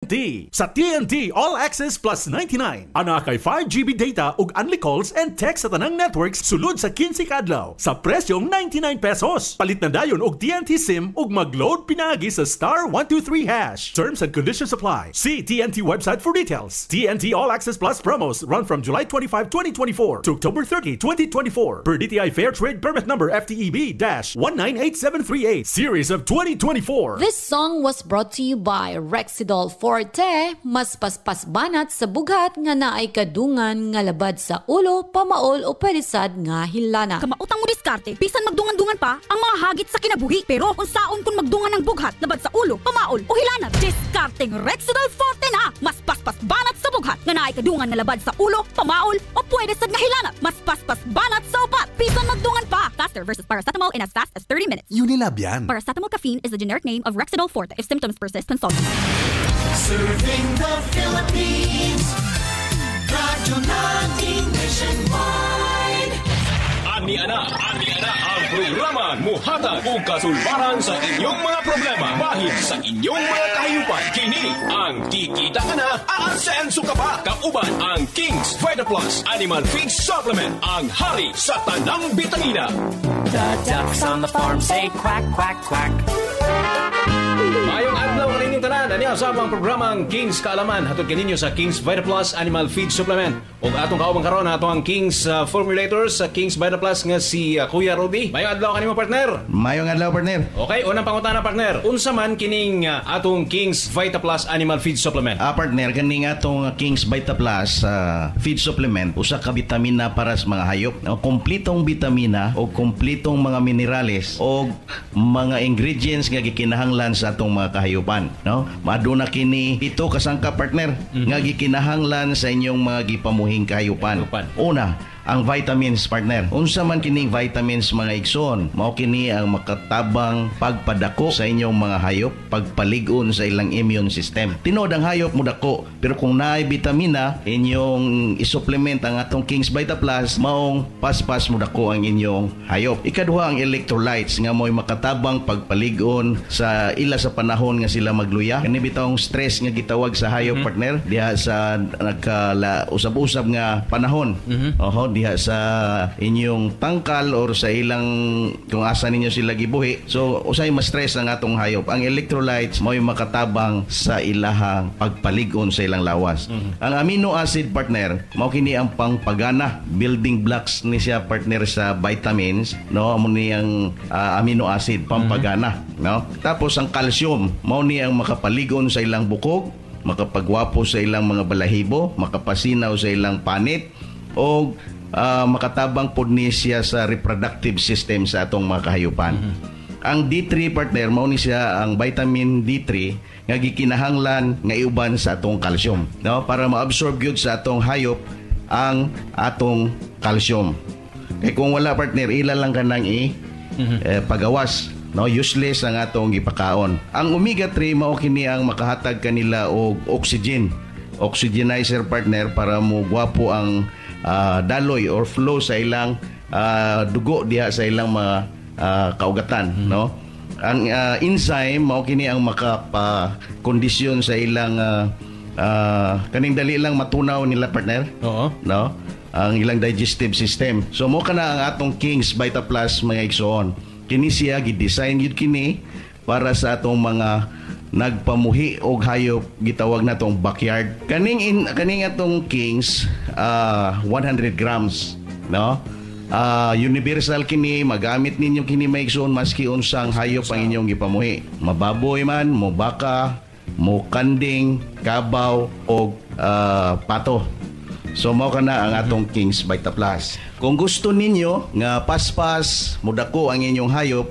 TNT. Sa TNT All Access Plus 99, ana kay 5GB data ug unli calls and text sa tanang networks sulod sa 15 kadlaw sa presyong 99 pesos. Palit na dayon og TNT SIM ug mag-load pinagi sa *123#. Terms and conditions apply. See TNT website for details. TNT All Access Plus promos run from July 25, 2024 to October 30, 2024 per DTI Fair Trade Permit number FTEB-198738 series of 2024. This song was brought to you by Rexidol Forte, mas paspas banat sa bugat nga naay kadungan nga labad sa ulo, pamaol o pelisad nga hilana. Kamautang mo diskarte, bisan magdungan-dungan pa ang mga hagit sa kinabuhi. Pero unsaon kung magdungan ng bughat labad sa ulo, pamaol o hilana, diskarteng Rexidol Forte na mas paspas banat sa bughat nga naay kadungan nga labad sa ulo, pamaol o pelisad nga hilana, mas paspas banat sa upat, bisan magdungan pa. Faster versus paracetamol in as fast as 30 minutes. Unilab yan. Paracetamol caffeine is the generic name of Rexidol Forte. If symptoms persist, consult. Serving the Philippines, radyo natin nationwide. Ani-ana ang programa muhatag og kasulbaran sa inyong mga problema bahin sa inyong mga kahiyupan. Kini ang Kikita Ka Na, aasenso ka pa. Kauban ang King's Vita Plus Animal Feed Supplement, ang hari sa tanang bitamina. The ducks on the farm say quack, quack, quack. Mayong adlaw kaninyong tanan, ani sa ang programang King's Kaalaman hatod kaninyo sa King's Vita Plus Animal Feed Supplement. Ug atong kaubang karon ato ang King's formulators sa King's Vita Plus nga si Kuya Rudy. Mayong adlaw kanimo partner. Mayong adlaw partner. Okay, unang pangutana partner. Unsa man kining atong King's Vita Plus Animal Feed Supplement? Partner, kaning atong King's Vita Plus feed supplement, usa ka bitamina para sa mga hayop. Kompletong bitamina o kompletong mga minerales o mga ingredients nga gikinahanglan sa atong mga kahayupan, no? Maduna kini ito kasangka partner nga gikinahanglan sa inyong mga gipamuhing kahayupan. Una, ang vitamins partner. Unsa man kining vitamins mga igsoon, mao kini ang makatabang pagpadako sa inyong mga hayop, pagpalig-on sa ilang immune system. Tinod ang hayop mo dako, pero kung naay bitamina, inyong isupplement ang atong King's Vita Plus, maong paspas mo dako ang inyong hayop. Ikaduha ang electrolytes nga mo'y makatabang pagpalig-on sa ila sa panahon nga sila magluya. Kani bitawng stress nga gitawag sa hayop partner diha sa usab-usab nga panahon. Diha sa inyong tangkal or sa ilang kung asa ninyo sila gibuhi. So usay ma-stress ang atong hayop. Ang electrolytes mo'y makatabang sa ilahang pagpalig-on sa ilang lawas. Ang amino acid partner mao kini ang pangpagana, building blocks ni siya partner sa vitamins, no? Amo ni ang amino acid pampagana, no? Tapos ang calcium mao ni ang makapalig-on sa ilang bukog, makapagwapo sa ilang mga balahibo, makapasinaw sa ilang panit o makatabang pod ni siya sa reproductive system sa atong mga kahayupan. Ang D3 partner mao ni siya ang vitamin D3 nga gikinahanglan nga iuban sa atong calcium, no? Para ma-absorb gyud sa atong hayop ang atong calcium. Kay kung wala partner, ila lang kanang pagawas, no? Useless ang atong gipakaon. Ang omega 3 mao kini ang makahatag kanila og oxygen, oxygenizer partner, para mo gwapo ang daloy or flow sa ilang dugo diha sa ilang mga kaugatan, no? Ang enzyme mao kini ang makapakondisyon sa ilang kaning dali lang matunaw nila partner. No? Ang ilang digestive system. So mo kana ang atong King's Vita Plus mga igsoon. Kini siya gi-design yun kini para sa atong mga nagpamuhi og hayop, gitawag na tong backyard. Kaning atong King's 100 grams, no? Universal kini, magamit ninyo kini maigsoon maski unsang hayop ang inyong gipamuhi. Mababoy man, mo baka, mo kanding, kabaw o pato. So mao kana ang atong King's Vita Plus. Kung gusto ninyo nga paspas mudako ang inyong hayop,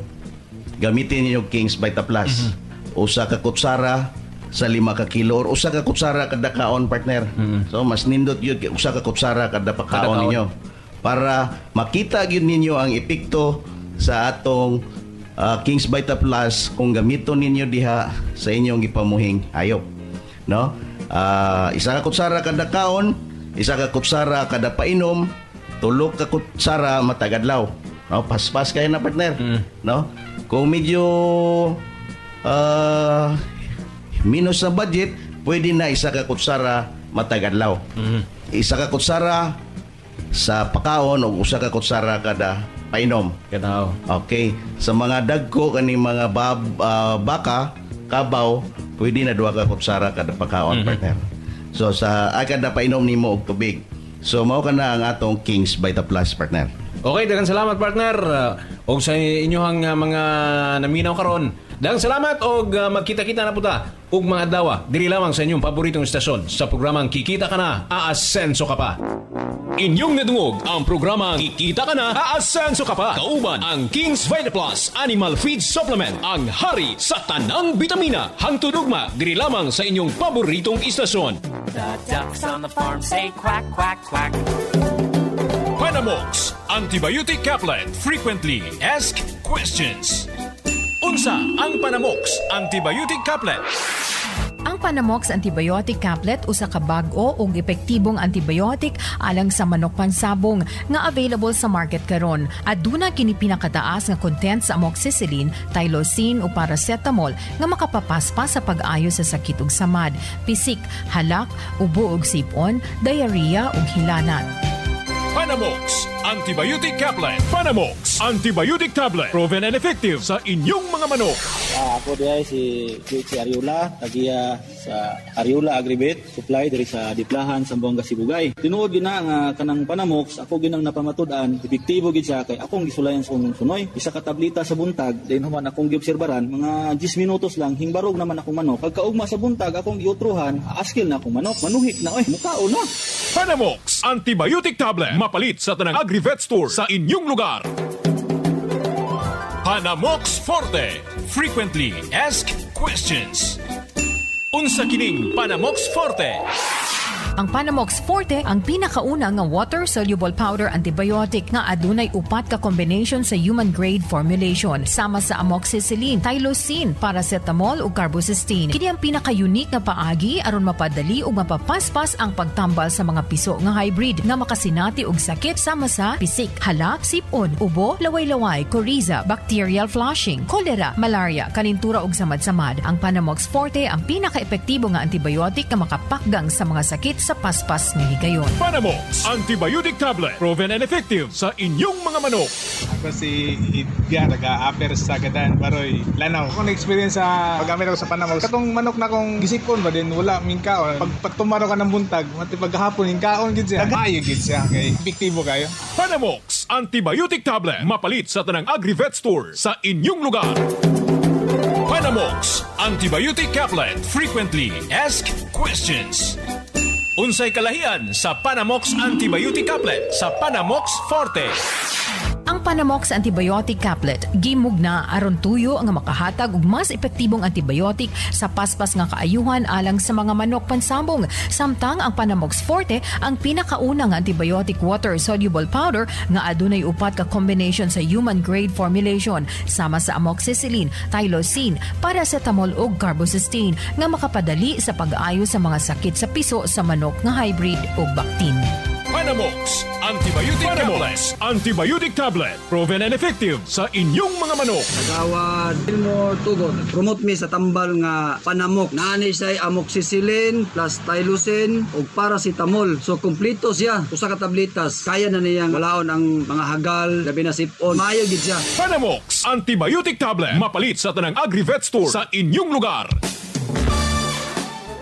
gamitin niyo King's Vita Plus. Usa ka kutsara sa 5 ka kilo or usa ka kutsara kada kaon partner. So mas nindot yun usa ka kutsara kada pagkaon ninyo para makita gyud ninyo ang epekto sa atong King's Vita Plus kung gamiton ninyo diha sa inyong gipamuhing hayop, no? Isa ka kutsara kada kaon, isa ka kutsara kada painom, 3 ka kutsara matag adlaw, no? Paspas kayo na partner, no? Kung medyo minus sa budget, pwede na isa ka kutsara matag adlaw. Isa ka kutsara sa pakaon o usa ka kutsara kada painom. Kadaw. Okay. Sa mga dagko kani mga baka, kabaw, pwede na 2 ka kutsara kada pakaon, partner. So sa kada painom nimo og tubig. So mao kana ang atong King's Vita Plus, partner. Okay, daghang salamat, partner. Og sa inyohang mga naminaw karon. Daghang salamat og magkita-kita na puta og mga adlaw diri lamang sa inyong paboritong estasyon sa programang Kikita Ka Na, Aasenso Ka Pa. Inyong nadungog ang programang Kikita Ka Na, Aasenso Ka Pa. Kauban ang King's Vita Plus Animal Feed Supplement, ang hari sa tanang bitamina. Hangtod ugma diri lamang sa inyong paboritong istasyon. The ducks on the farm say quack, quack, quack. Panamox Antibiotic Caplet. Frequently Asked Questions. Unsa ang Panamox Antibiotic Caplet? Ang Panamox Antibiotic Caplet usa ka bag-o ug epektibong antibiotic alang sa manok pansabong nga available sa market karon. Aduna kini pinakataas nga content sa amoxicillin, tylosin ug paracetamol nga makapapaspas sa pag-ayo sa sakit ug samad, pisik, halak, ubo ug sipon, diarrhea ug hilanat. Panamox Antibiotic Caplet. Panamox Antibiotic Tablet. Proven and effective sa inyong mga manok. Ako diay si Ariola, tagiya sa Ariola Agribet, supply diri sa Diplahan, Zamboanga, Sibugay. Tinuod gina nga kanang Panamox, ako ginang napamatud-an, epektibo gid siya kay akong gisulayan sunoy. Isa ka tableta sa buntag, din human akong giobserbaran, mga 10 minutos lang hingbarog naman akong manok. Pagkaugma sa buntag akong giutruhan, askil na akong manok. Manuhit na mukao na. Panamox Antibiotic Tablet. Mapalit sa tanang Agri-Vet Store sa inyong lugar. Panamox Forte. Frequently Asked Questions. Unsa kining Panamox Forte? Ang Panamox Forte ang pinakauna nga water-soluble powder antibiotic nga adunay 4 ka combination sa human-grade formulation sama sa amoxicillin, tylosin, paracetamol ug carbocysteine. Kini ang pinaka-unique nga paagi aron mapadali ug mapapaspas ang pagtambal sa mga piso nga hybrid nga makasinati og sakit sama sa pisik, halak, sipon, ubo, laway-laway, coryza, bacterial flushing, cholera, malaria, kalintura ug samad-samad. Ang Panamox Forte ang pinaka-epektibo nga antibiotic nga makapakgang sa mga sakit sa paspas nga higayon. Panamox Antibiotic Tablet. Proven and effective sa inyong mga manok. Ako si Idga, taga-Aper sa Gatan, Baroy, Lanao. Ako na-experience sa paggamit ako sa Panamox. Katong manok na kong gisipon ba din, wala mingkaon. Pag tumaro ka ng buntag, mati paghapon, mingkaon gid siya. Maayo gid siya, kay epektibo kayo. Panamox Antibiotic Tablet. Mapalit sa tanang Agri-Vet Store sa inyong lugar. Panamox Antibiotic Caplet. Frequently Asked Questions. Unsay kalahian sa Panamox Antibiotic Caplet sa Panamox Forte? Ang Panamox Antibiotic Caplet gimugna aron tuyo nga makahatag og mas epektibong antibiotic sa paspas nga kaayuhan alang sa mga manok pansambong. Samtang ang Panamox Forte ang pinakauna nga antibiotic water-soluble powder nga adunay 4 ka combination sa human-grade formulation sama sa amoxicillin, tylosin, paracetamol ug carbocysteine nga makapadali sa pag-ayo sa mga sakit sa piso sa manok nga hybrid ug baktin. Panamox Antibiotic Tablet. Antibiotic Tablet. Proven and effective sa inyong mga manok. Kagawad Ilmore Tugon. Promote mi sa tambal nga Panamox. Naanay siya amoxicillin plus tylosin ug paracetamol. So kompleto siya. Usa ka tabletas. Kaya na niyang malaon ang mga hagal, labi na sipon. Maayo gid siya. Panamox Antibiotic Tablet. Mapalit sa tanang Agri-Vet Store sa inyong lugar.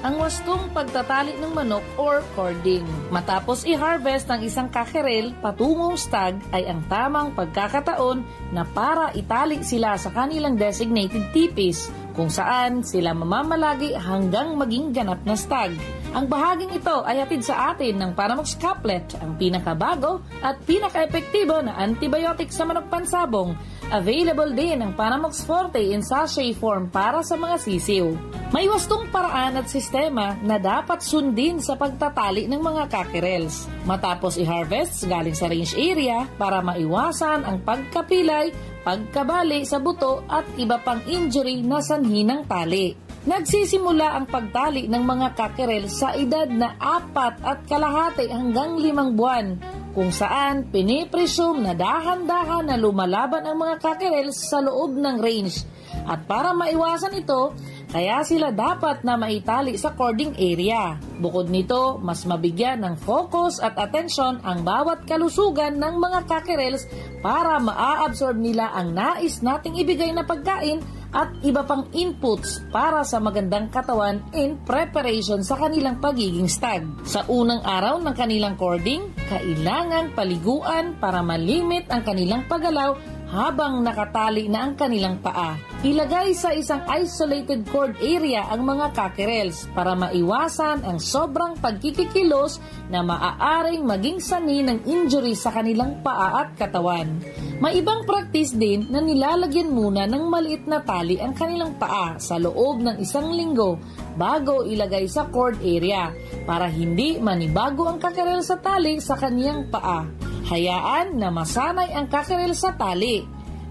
Ang wastong pagtatali ng manok or cording. Matapos i-harvest ang isang kakerel patungong stag ay ang tamang pagkakataon na para itali sila sa kanilang designated tipis kung saan sila mamamalagi hanggang maging ganap na stag. Ang bahaging ito ay hatid sa atin ng Panamox Caplet, ang pinakabago at pinaka-epektibo na antibiotic sa manok pansabong. Available din ang Panamox Forte in sachet form para sa mga sisiw. May wastong paraan at sistema na dapat sundin sa pagtatali ng mga kakerels. Matapos i-harvest galing sa range area para maiwasan ang pagkapilay, pagkabali sa buto at iba pang injury na sanhi ng tali. Nagsisimula ang pagtali ng mga kakerel sa edad na 4.5 hanggang 5 buwan, kung saan pinipresume na dahan-dahan na lumalaban ang mga kakerel sa loob ng range. At para maiwasan ito, Kaya sila dapat na maitali sa cording area. Bukod nito, mas mabigyan ng focus at atensyon ang bawat kalusugan ng mga cockerels para maa-absorb nila ang nais nating ibigay na pagkain at iba pang inputs para sa magandang katawan in preparation sa kanilang pagiging stag. Sa unang araw ng kanilang cording, kailangang paliguan para malimit ang kanilang paggalaw habang nakatali na ang kanilang paa. Ilagay sa isang isolated cord area ang mga cockerels para maiwasan ang sobrang pagkikikilos na maaaring maging sanhi ng injury sa kanilang paa at katawan. May ibang practice din na nilalagyan muna ng maliit na tali ang kanilang paa sa loob ng 1 linggo bago ilagay sa cord area para hindi manibago ang cockerel sa tali sa kaniyang paa. Hayaan na masanay ang cockerel sa tali.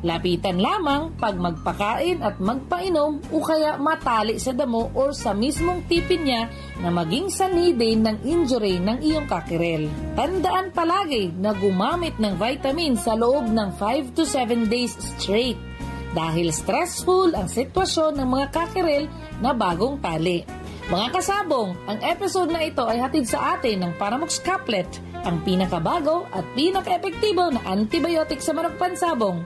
Lapitan lamang pag magpakain at magpainom o kaya matali sa damo or sa mismong tipin niya na maging sanhi din ng injury ng iyong cockerel. Tandaan palagi na gumamit ng vitamin sa loob ng 5 to 7 days straight dahil stressful ang sitwasyon ng mga cockerel na bagong tali. Mga kasabong, ang episode na ito ay hatid sa atin ng Panamox Caplet, ang pinakabago at pinaka-epektibo na antibiotic sa manok pansabong.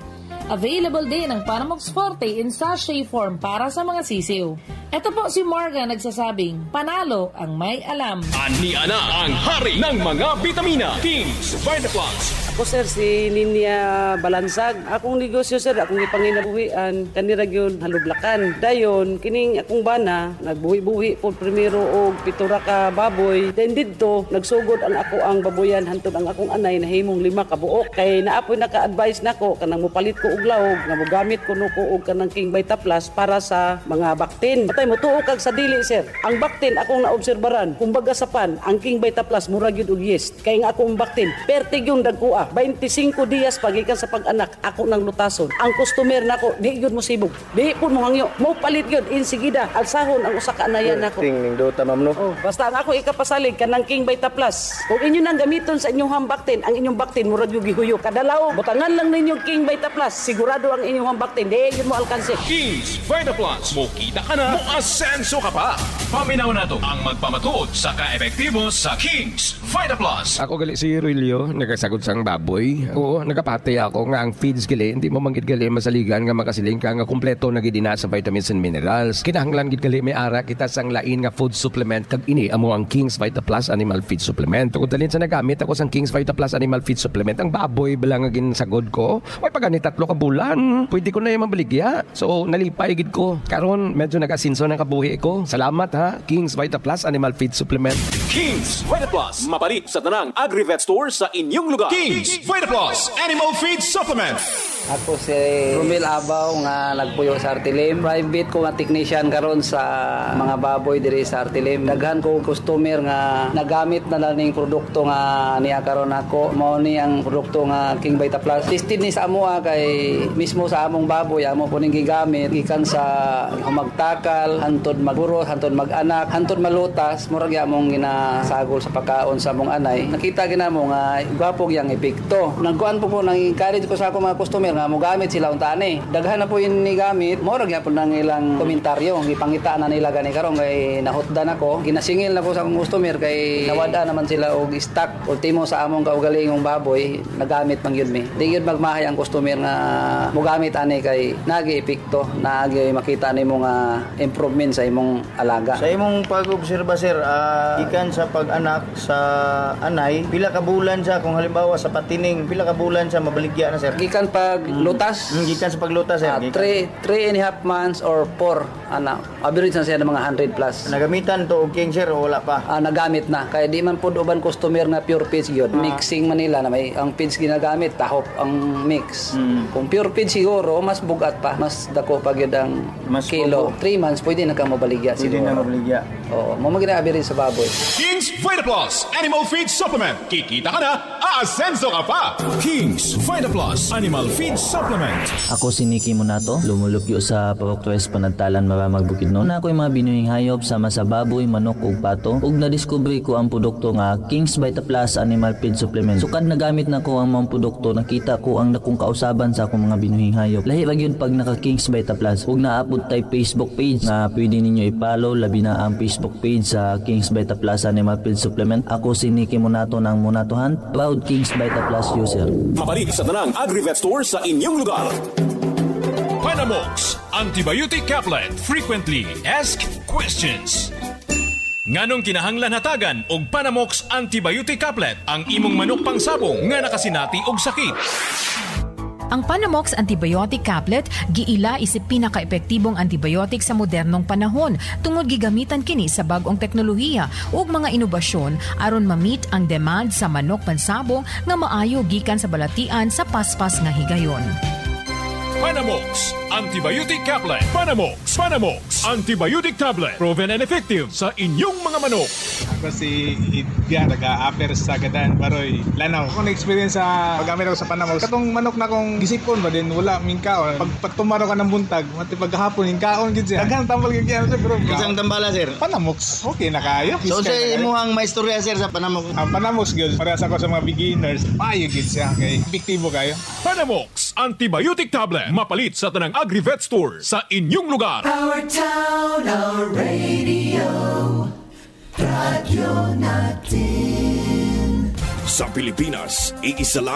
Available din ang Panamox Forte in sachet form para sa mga sisiw. Ito po si Morgan nagsasabing, panalo ang may alam. Ania na ang hari ng mga vitamina, King's Vitaplus. Ako sir, si Ninya Balansag. Akong negosyo sir, akong ipanginabuhian, kanira yun halublakan. Dayon, kining akong bana, nagbuhi-buhi po primero og 7 ka baboy. Then dito, nagsugod ang ako ang baboyan, hantod ang akong anay na himong 5 ka buok. Kay naapoy naka-advise nako kanang mupalit ko og lawog, nga mogamit ko nuko og kanang King Vitaplus para sa mga baktin. Patay mo tuo kag sa dili sir. Ang baktin akong naobserbaran, kumbaga sa pan, ang King Vitaplus murag yun og yeast. Kay nga akong baktin, pertig yung dagkua. 25 dias pagikan sa pag-anak, ako nang lutason. Ang customer nako, di yun mo sibog. Di po mo hangyo. Mo palit yun, insigida. Alsahon ang usa ka anayan nako. Ting dota ma'am no. Oh, basta ang ako ikapasalig kanang King Vitaplus. Kung inyo nang gamiton sa inyong hambaktin, ang inyong baktin murag yung gihuyo. Kadalaw, butangan lang ninyo King Vitaplus. Sigurado ang inyong hambaktin, di yun mo alkanse. King's Vitaplus. Mukita ka na, muasenso ka pa. Paminaw na to ang magpamatuod sa ka-epektibo sa King's Vitaplus. Ako gali si Rilio, nagasagot sang baboy. Oo, nagapatay ako nga ang feeds gali, hindi mo manggit gali masaligan nga makasiling ka nga kumpleto na gidina sa vitamins and minerals. Kinahanglan gid gali may ara kita sang lain nga food supplement kag ini amo ang King's Vitaplus Animal Feed Supplement. Kung dalin sa nagamit ako sang King's Vitaplus Animal Feed Supplement, ang baboy bilang nga ginsagod ko, may pagani 3 ka bulan. Pwede ko na yung mabaligya. So, nalipay gid ko. Karon medyo nagasinso ng kabuhi ko. Salamat ha, King's Vitaplus Animal Feed Supplement. King's Vitaplus, mapalit sa tanang Agri-Vet Store sa inyong lugar. King's Vitaplus Animal Feed Supplement. Ako si Romel Abaw nga nagpuyo sa Artilim. Private ko nga technician karon sa mga baboy diri sa Artilim. Daghan ko customer nga nagamit na laning produkto nga niya karon ako. Mao ni ang produkto nga King Vitaplus. Tested ni sa amo kay mismo sa among baboy amo po ning gigamit gikan sa humagtakal, hantod magburos, hantod mag-anak, hantod malutas, murag among ginasagol sa pagkaon sa among anay. Nakita ginamo nga gwapo yang epekto. Nagkuan po nang encourage ko sa akong mga customer nga mogamit sila untani. Daghan na po yun ni gamit, mo ra gyapon nang ilang komentaryo. Gipangita na nila gani karon kay nahutdan ako. Ginasingil na ko sa akong customer kay nawada naman sila og stock ultimo sa among kaugalingong baboy, nagamit man gyud mi. Di gyud magmahay ang customer nga mogamit ani kay nagi epekto, nagi makita nimo nga improvement sa imong alaga. Sa imong pag-obserba sir, ikan sa pag-anak sa anay, pila ka bulan siya kung halimbawa sa patining, pila ka bulan siya mabaligya na sir? Gikan pag lutas. Gikan sa paglutas sir. 3.5 months or 4 average na siya ng mga 100 plus. Nagamitan to og King sir o wala pa? Nagamit na. Kaya di man pud uban customer na pure feeds gyud. Mixing Manila na may ang feeds ginagamit tahop ang mix. Kung pure feeds siguro mas bugat pa, mas dako pa gyud ang mas kilo. 3 months pwede na ka mabaligya siguro. Pwede na mabaligya. Oo, mo magina average sa baboy. King's Vitaplus Animal Feed Supplement. Kikita ka na, aasenso ka pa. King's Vitaplus Animal Feed Feed Supplement. Ako si Nicky Monato, lumulupyo sa Pawok-Tuwes Panagtalan Maramag Bukidnon. Na ako'y mga binuhing hayop sama sa baboy, manok ug pato. Ug na-discover ko ang produkto nga King's Vita Plus Animal Feed Supplement. Sukad nagamit na ko ang mga produkto, nakita ko ang nakong kausaban sa akong mga binuhing hayop. Lahi ra gyud pag naka King's Vita Plus. Ug naapod tay Facebook page na pwede ninyo i-follow, labi na ang Facebook page sa King's Vita Plus Animal Feed Supplement. Ako si Nicky Monato ng Monatohan, proud King's Vita Plus user. Mapalit sa tanang Agri-Vet Store sa inyong lugar. Panamox Antibiotic Caplet. Frequently Asked Questions. Nganong kinahanglan hatagan og Panamox Antibiotic Caplet ang imong manok pangsabong nga nakasinati og sakit. Ang Panamox Antibiotic Caplet giila isip pinaka-epektibong antibiotic sa modernong panahon tungod gigamitan kini sa bag-ong teknolohiya ug mga inobasyon aron ma-meet ang demand sa manok pansabong nga maayo gikan sa balatian sa paspas nga higayon. Panamox Antibiotic Caplet. Panamox Antibiotic Tablet. Proven and effective sa inyong mga manok. Ako si Idya, nag-a-upper sa Gadan, Baroy, Lanao. Ako na-experience sa paggamit ako sa Panamox. Katong manok na kong gisipon ba din, wala mingkaon. Pag tumaro ka ng buntag, mati paghapon, hingkaon gid siya. Daghang tambal gid siya, bro. Isang tambala, sir? Panamox. Okay na kayo. So sa imo ang maistorya, sir, sa Panamox? Ang Panamox gyud para sa ako sa mga beginners, maayo gid siya kay epektibo kayo. Panamox Antibiotic Tablet. Mapalit sa tanang Agri-Vet Store sa inyong lugar. Our town, our radio, radyo natin. Sa Pilipinas, iisa lang